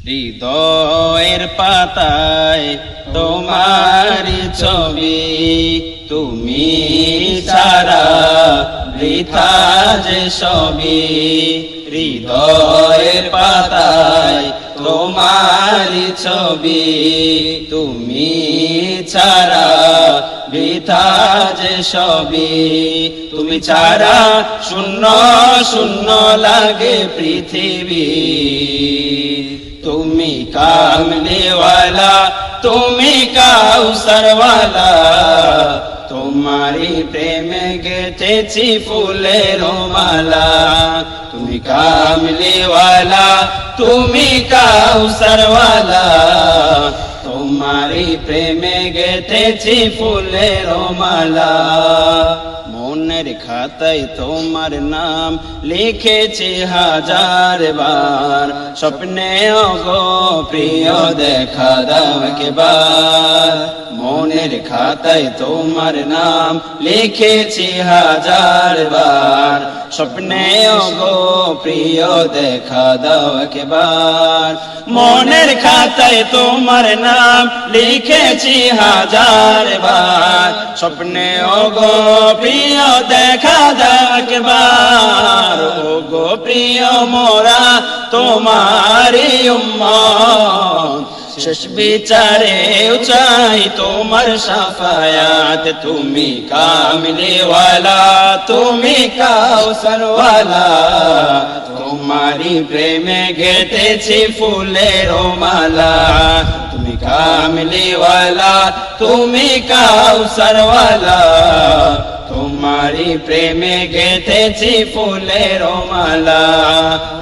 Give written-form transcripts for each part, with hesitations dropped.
হৃদয়ের পাতায় তোমারি ছবি, তুমি ছাড়া বৃথা যে সবই। হৃদয়ের পাতায় তোমারি ছবি, তুমি ছাড়া বৃথা যে সবই। তুমি ছাড়া শূন্য শূন্য লাগে পৃথিবী। তুমি কামলিওয়ালা, তুমি কাউসারওয়ালা, তোমারি প্রেমে গেথেছি ফুলের মালা। তুমি কামলিওয়ালা, তুমি কাউসারওয়ালা, তোমারি প্রেমে গেথেছি ফুলের মালা। মনের খাতায় তোমার নাম লিখেছি হাজার বার, স্বপ্নে ওগো প্রিয় দেখা দাও একবার। মনের খাতায় তোমার নাম লিখেছি হাজার বার, স্বপ্নে ওগো প্রিয় দেখা দাও একবার। মনের খাতায় তোমার নাম লিখেছি হাজার বার, স্বপ্নে ওগো প্রিয় দেখা দাও একবার। ওগো প্রিয় মোরা তোমারি উম্মত, শেষ বিচারে চাই তোমার শাফায়াত। তুমি কামলিওয়ালা, তুমি কাউসারওয়ালা, তোমারি প্রেমে গেথেছি ফুলের মালা। তুমি কামলিওয়ালা, তুমি কাউসারওয়ালা, তোমারি প্রেমে গেথেছি ফুলের মালা।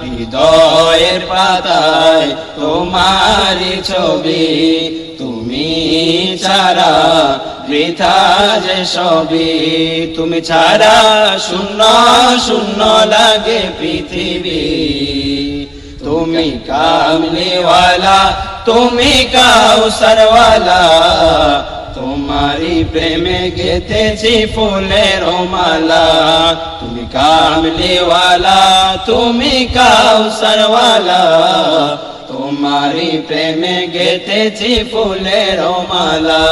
হৃদয়ের পাতায় তোমারি ছবি, তুমি ছাড়া বৃথা যে সবই। তুমি ছাড়া শূন্য শূন্য লাগে পৃথিবী। তুমি কামলিওয়ালা, তুমি কাউসারওয়ালা, তোমারি প্রেমে গেথেছি ফুলের মালা। তুমি কামলিওয়ালা, তুমি কাউসারওয়ালা, তোমারি প্রেমে গেথেছি ফুলের মালা।